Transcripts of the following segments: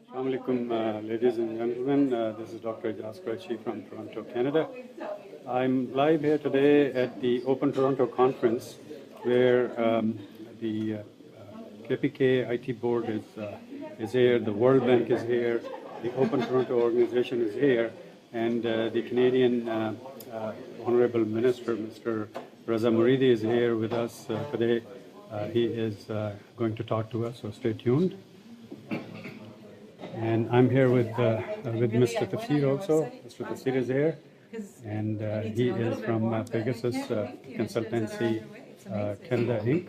Assalamu alaikum, ladies and gentlemen. This is Dr. Ijaz Qureshi from Toronto, Canada. I'm live here today at the Open Toronto Conference, where the KPK IT Board is here, the World Bank is here, the Open Toronto organization is here, and the Canadian Honorable Minister, Mr. Raza Moridi, is here with us today. He is going to talk to us, so stay tuned. And I'm here with Mr. Tafsir also. Mr. Tafsir is here, and he is from Pegasus Consultancy Canada Inc.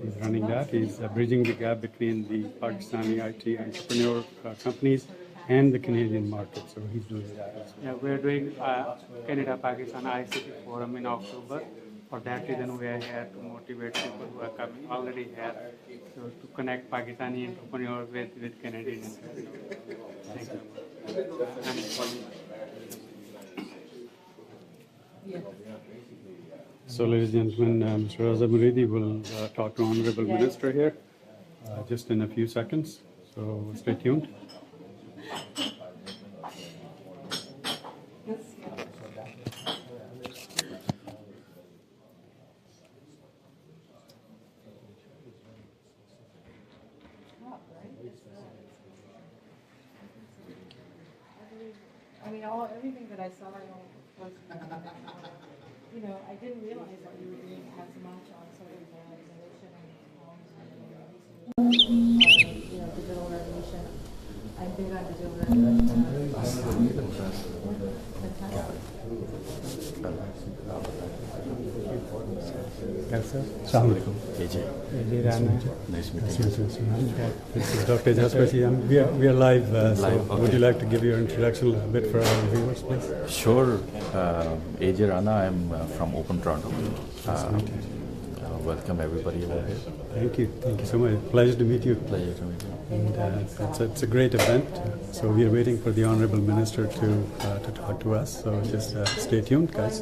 He's running that. He's bridging the gap between the Pakistani IT entrepreneur companies and the Canadian market. So he's doing that as well. Yeah, we're doing Canada-Pakistan ICT Forum in October. For that reason, we are here to motivate people who are coming already here to connect Pakistani entrepreneurs with Canadian entrepreneurs. Thank you. So, ladies and gentlemen, Mr. Raza Moridi will talk to Honorable Minister here just in a few seconds. So, stay tuned. Everything that I saw was, I didn't realize that you were doing as much on sort of innovation and digital revolution. I'm big on digital revolution. Assalamu alaikum. AJ Rana. Nice to meet you. This is Dr. Ijaz Qureshi. We are live. So okay. Would you like to give your introduction a bit for our viewers, please? Sure. AJ Rana. I'm from Open Toronto. Welcome everybody over here. Thank you. Thank you so much. Pleasure to meet you. Pleasure to meet you. And it's a great event. So we are waiting for the Honorable Minister to talk to us. So just stay tuned, guys.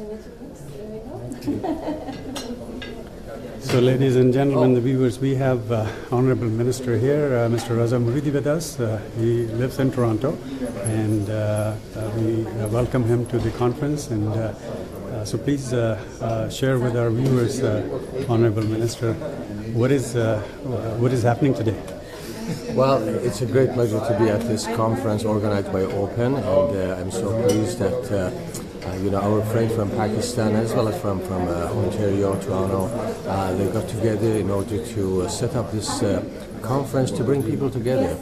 So, ladies and gentlemen, the viewers, we have Honorable Minister here, Mr. Raza Moridi, with us. He lives in Toronto, and we welcome him to the conference. And so, please share with our viewers, Honorable Minister, what is happening today. Well, it's a great pleasure to be at this conference organized by Open, and I'm so pleased that our friends from Pakistan as well as from Ontario, Toronto, they got together in order to set up this conference to bring people together.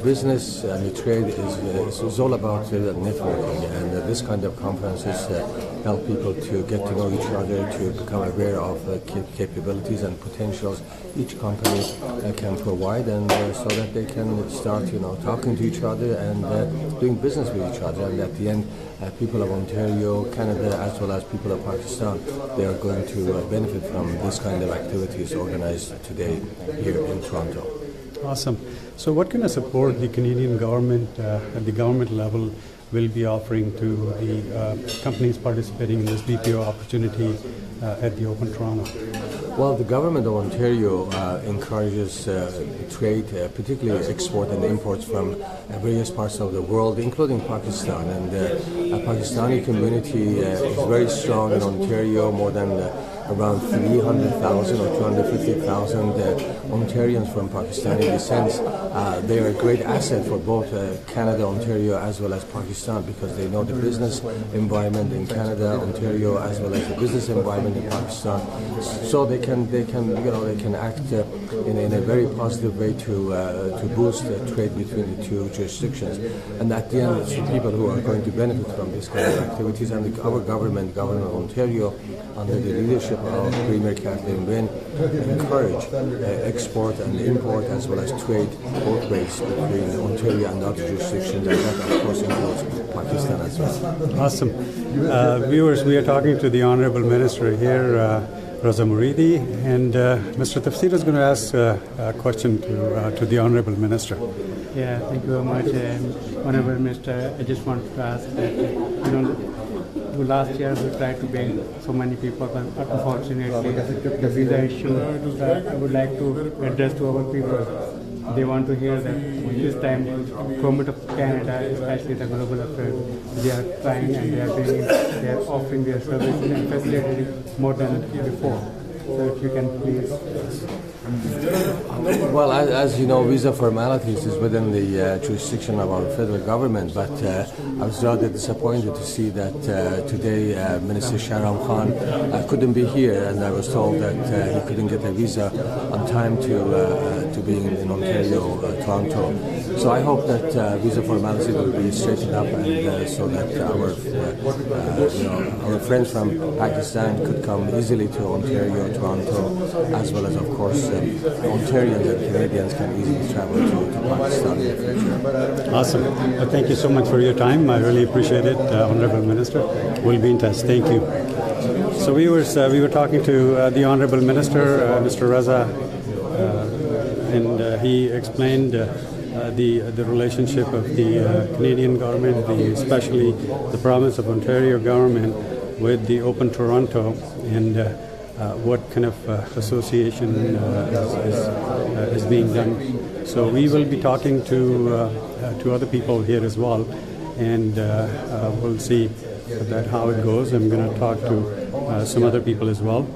Business and trade is all about networking, and this kind of conferences help people to get to know each other, to become aware of capabilities and potentials each company can provide, and so that they can start talking to each other and doing business with each other. And at the end, people of Ontario, Canada, as well as people of Pakistan, they are going to benefit from this kind of activities organized today here in Toronto. Awesome. So what kind of support the Canadian government at the government level will be offering to the companies participating in this BPO opportunity at the Open Toronto? Well, the government of Ontario encourages trade, particularly export and imports from various parts of the world, including Pakistan. And the Pakistani community is very strong in Ontario, more than around 300,000 or 250,000 Ontarians from Pakistani descent. They are a great asset for both Canada, Ontario, as well as Pakistan, because they know the business environment in Canada, Ontario, as well as the business environment in Pakistan. So they can act in a very positive way to boost trade between the two jurisdictions. And at the end, it's the people who are going to benefit from this kind of activities. And our government of Ontario, under the leadership of Premier Kathleen Wynne, encourage export and import as well as trade both ways between Ontario and other jurisdictions, and that of course includes Pakistan as well. Awesome. Viewers, we are talking to the Honorable Minister here, Raza Moridi, and Mr. Tafsir is going to ask a question to the Honorable Minister. Yeah, thank you very much, Honorable Minister. I just want to ask that, last year we tried to bring so many people, but unfortunately the visa issue I would like to address to our people. they want to hear that this time government of Canada, especially the Global Affairs, they are trying and they are offering their services and facilitating more than before. So if you can please. Well, as you know, visa formalities is within the jurisdiction of our federal government, but I was rather disappointed to see that today Minister Shahram Khan couldn't be here, and I was told that he couldn't get a visa on time to be in Ontario, Toronto. So I hope that visa formalities will be straightened up, and so that our friends from Pakistan could come easily to Ontario, Toronto, as well as, of course, Ontarians and Canadians can easily travel to Pakistan in the future. Awesome. Thank you so much for your time. I really appreciate it, Honorable Minister. We'll be in touch. Thank you. So we were talking to the Honorable Minister, Mr. Raza, and he explained the relationship of the Canadian government, especially the province of Ontario government, with the Open Toronto, and what kind of association is being done. So we will be talking to other people here as well, and we'll see how it goes. I'm going to talk to some other people as well.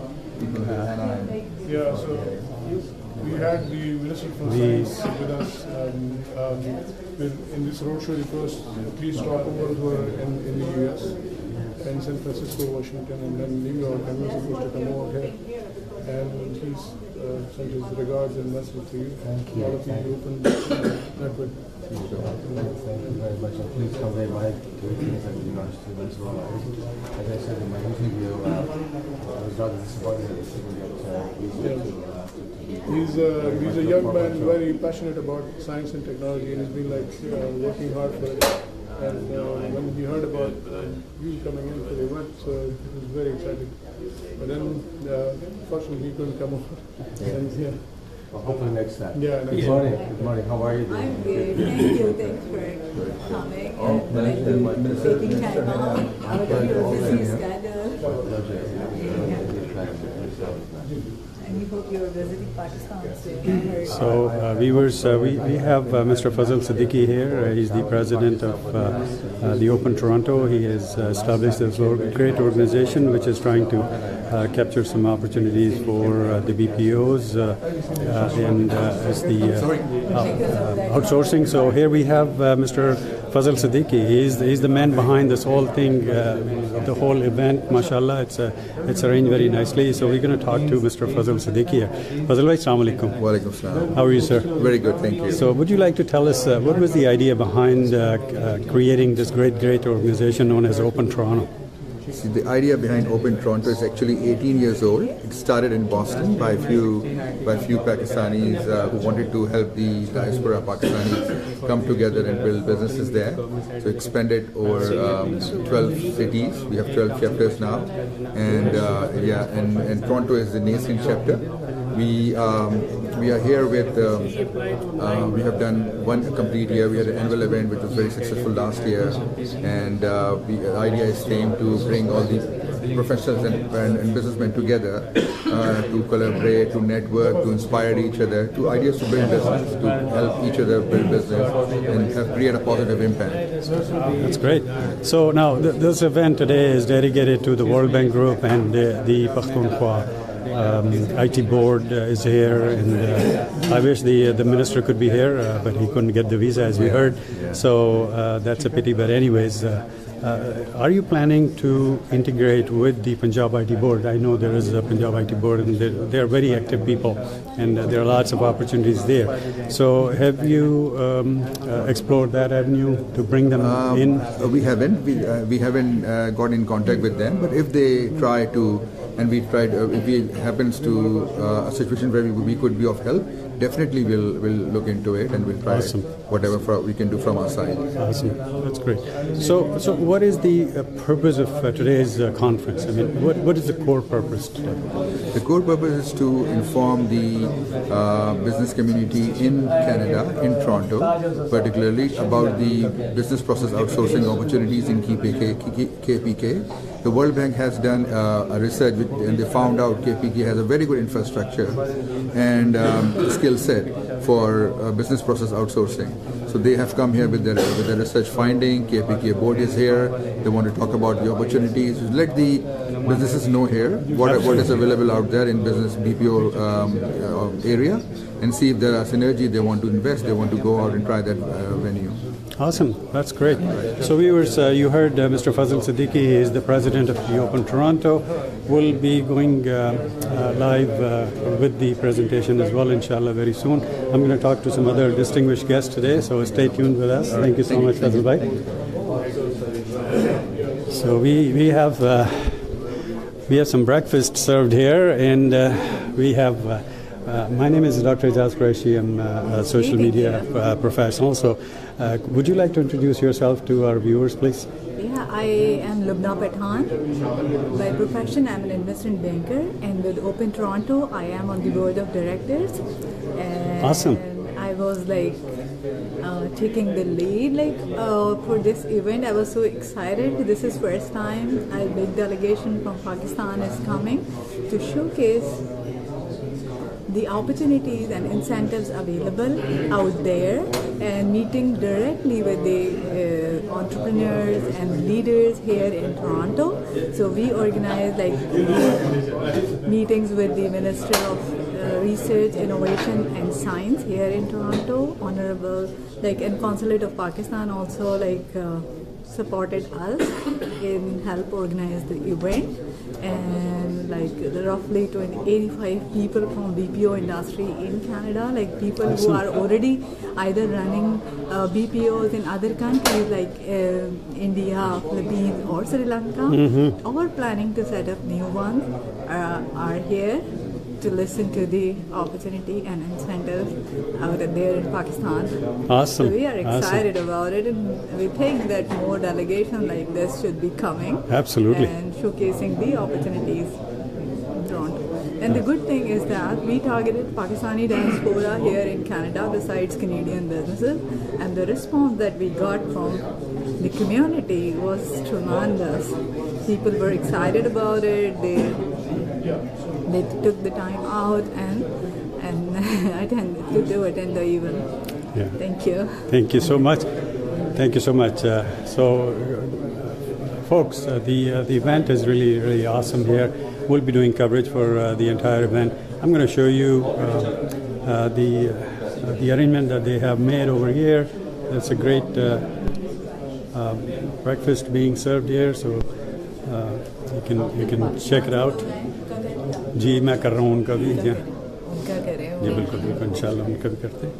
Yeah, so we had the Minister for Science with us in this roadshow. The first 3 stopovers were in the US, in San Francisco, Washington, and then New York, and we're supposed to come over here. And he's sent his regards and message to you. Thank you. All of you open network. Thank you very much. And please convey my greetings and regards to them as well. As I said in my interview, I was rather disappointed that he didn't get He's a young man, very passionate about science and technology, and he's been working hard for it. And when he heard about you coming in for the event, he was very excited. But then, fortunately, he couldn't come over. And, yeah. Well, hopefully next time. Yeah, next Good morning. Good morning. How are you doing? I'm good. Thank you. Thanks for coming and taking time out of your busy schedule. And we hope you're visiting Pakistan soon. So we have Mr. Fazal Siddiqui here. He's the president of the Open Toronto. He has established this great organization which is trying to capture some opportunities for the BPOs and as the outsourcing. So here we have Mr. Fazal Siddiqui. He's the man behind this whole thing, the whole event. Mashallah, it's arranged very nicely. So we're going to talk to Mr. Fazal Siddiqui here. Fazal bhai, assalamu alaikum. Wa alaikum salam. How are you, sir? Very good, thank you. So would you like to tell us what was the idea behind creating this great organization known as Open Toronto? See, the idea behind Open Toronto is actually 18 years old. It started in Boston by a few Pakistanis who wanted to help the diaspora Pakistanis come together and build businesses there. So expanded over 12 cities. We have 12 chapters now, and and Toronto is the nascent chapter. We are here with, we have done one complete year. We had an annual event which was very successful last year, and the idea is same to bring all the professionals and businessmen together to collaborate, to network, to inspire each other, to ideas to build business, to help each other build business and create a positive impact. That's great. So now this event today is dedicated to the World Bank Group and the Pakhtunkhwa IT board is here, and I wish the minister could be here, but he couldn't get the visa, as we heard. So that's a pity. But anyways, are you planning to integrate with the Punjab IT board? I know there is a Punjab IT board, and they are very active people, and there are lots of opportunities there. So have you explored that avenue to bring them in? We haven't. We haven't got in contact with them. But if they try to, and we tried, if it happens to a situation where we could be of help, definitely we'll look into it, and we'll try whatever we can do from our side. Awesome, that's great. So what is the purpose of today's conference? I mean, what is the core purpose today? The core purpose is to inform the business community in Canada, in Toronto, particularly about the business process outsourcing opportunities in KPK. The World Bank has done a research, and they found out KPK has a very good infrastructure and skill set for business process outsourcing. So they have come here with their research finding. KPK board is here. They want to talk about the opportunities. Let the businesses know here what is available out there in business BPO area, and see if there are synergy. They want to invest. They want to go out and try that venue. Awesome, that's great. So viewers, you heard Mr. Fazil Siddiqui. He is the president of the Open Toronto. We'll be going live with the presentation as well, inshallah, very soon. I'm going to talk to some other distinguished guests today, so stay tuned with us. Thank you so much, Fazil Bhai. So we have some breakfast served here, and we have. My name is Dr. Ijaz Qureshi. I'm a social media professional. So, would you like to introduce yourself to our viewers, please? Yeah, I am Lubna Pathan. By profession, I'm an investment banker, and with Open Toronto, I am on the board of directors. And Awesome. I was taking the lead for this event. I was so excited. This is first time a big delegation from Pakistan is coming to showcase the opportunities and incentives available out there, and meeting directly with the entrepreneurs and leaders here in Toronto. So we organize meetings with the Minister of Research, Innovation and Science here in Toronto. Honorable and Consulate of Pakistan also supported us in help organize the event, and roughly 85 people from BPO industry in Canada, people who are already either running BPOs in other countries like India, Philippines or Sri Lanka, or planning to set up new ones, are here to listen to the opportunity and incentives out there in Pakistan. Awesome. So we are excited about it, and we think that more delegations like this should be coming. Absolutely. And showcasing the opportunities in Toronto. And the good thing is that we targeted Pakistani diaspora here in Canada besides Canadian businesses, and the response that we got from the community was tremendous. People were excited about it. They took the time out and attended to attend the event. Yeah. Thank you. Thank you so much. Thank you so much. Folks, the event is really, really awesome here. We'll be doing coverage for the entire event. I'm going to show you the arrangement that they have made over here. It's a great breakfast being served here, so you can check it out. जी मैं कर रहा हूँ उनका भी जी बिल्कुल बिल्कुल इंशाल्लाह उनका भी करते हैं.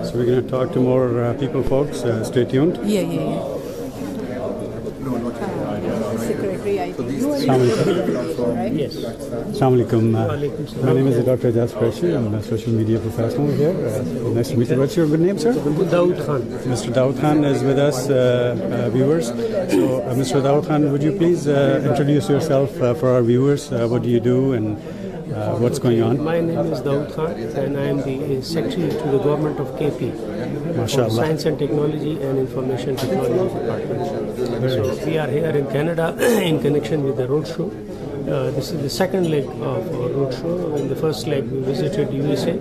So we're going to talk to more people, folks. Stay tuned. Yeah. Secretary, I think. Yes. Assalamu alaikum. My name is Dr. Ijaz Qureshi. I'm a social media professional here. Nice to meet you. What's your good name, sir? Daud Khan. Mr. Daud Khan is with us, viewers. So, Mr. Daud Khan, would you please introduce yourself for our viewers? What do you do and what's going on? My name is Daud Khan, and I am the Secretary to the Government of KP, for Science and Technology and Information Technology Department. So we are here in Canada in connection with the roadshow. This is the second leg of our roadshow. In the first leg, we visited USA,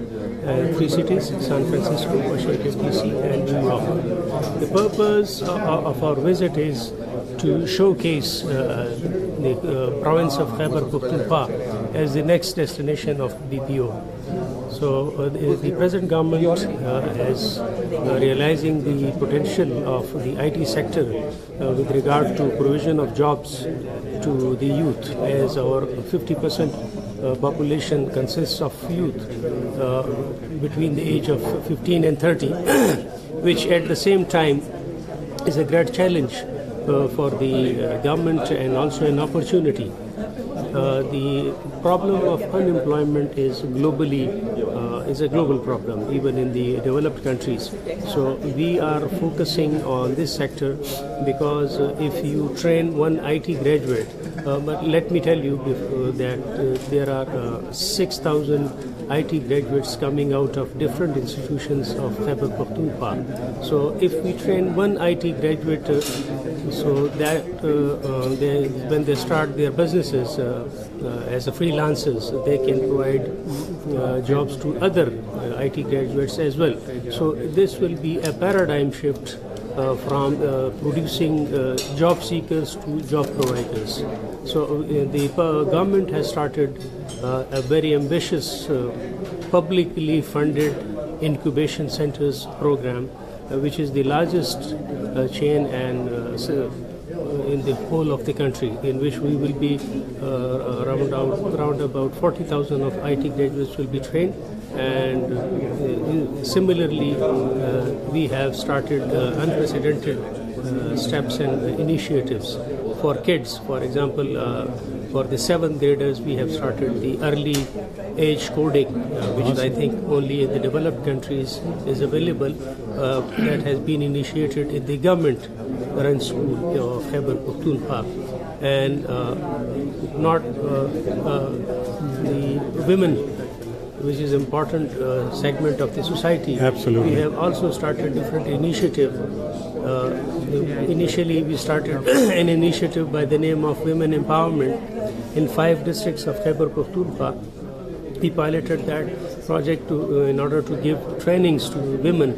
3 cities, San Francisco, Washington, D.C., and New York. The purpose of our visit is to showcase the province of Khyber Pakhtunkhwa as the next destination of BPO. So the present government is realizing the potential of the IT sector with regard to provision of jobs to the youth, as our 50% population consists of youth between the age of 15 and 30, which at the same time is a great challenge for the government and also an opportunity the problem of unemployment is a global problem, even in the developed countries. So we are focusing on this sector because if you train one IT graduate, but let me tell you that there are 6,000 IT graduates coming out of different institutions of Khyber Pakhtunkhwa. So if we train one IT graduate, so that when they start their businesses as a freelancers, they can provide jobs to other IT graduates as well. So this will be a paradigm shift from producing job seekers to job providers. So the government has started a very ambitious publicly funded incubation centers program, which is the largest chain and in the whole of the country, in which we will be around about 40,000 of IT graduates will be trained. And similarly, we have started unprecedented steps and initiatives for kids. For example, for the 7th graders, we have started the early age coding, which I think only in the developed countries is available. That has been initiated in the government-run school of Khyber Pakhtunkhwa. And not the women, which is an important segment of the society. Absolutely. We have also started different initiatives. Initially, we started an initiative by the name of Women Empowerment in 5 districts of Khyber Pakhtunkhwa. We piloted that project in order to give trainings to women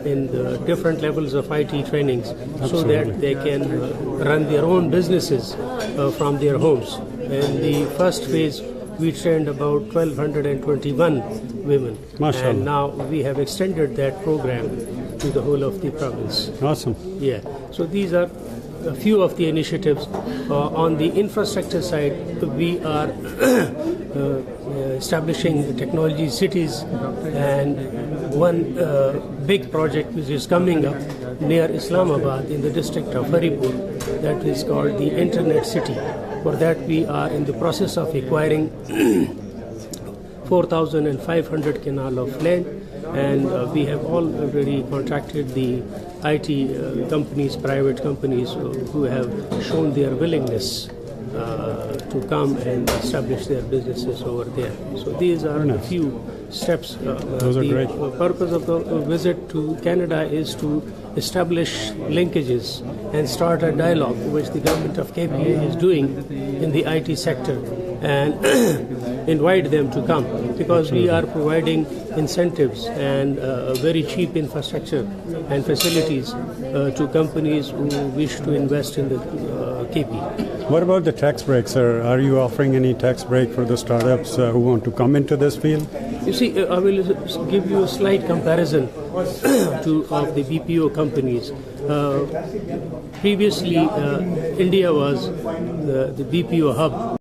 in the different levels of IT trainings. Absolutely. So that they can run their own businesses from their homes. In the first phase, we trained about 1,221 women. Mashallah. And now we have extended that program to the whole of the province. Awesome. Yeah. So these are a few of the initiatives. On the infrastructure side, we are establishing the technology cities, and one big project which is coming up near Islamabad in the district of Haripur, that is called the Internet City. For that, we are in the process of acquiring 4,500 canal of land, and we have already contracted the IT companies, private companies who have shown their willingness to come and establish their businesses over there. So these are a few steps. Those are great. The purpose of the visit to Canada is to establish linkages and start a dialogue, which the government of KPA is doing in the IT sector, and invite them to come, because we are providing incentives and very cheap infrastructure and facilities to companies who wish to invest in the KP. What about the tax breaks, sir? Are you offering any tax break for the startups who want to come into this field? You see, I will give you a slight comparison of the BPO companies. Previously, India was the BPO hub.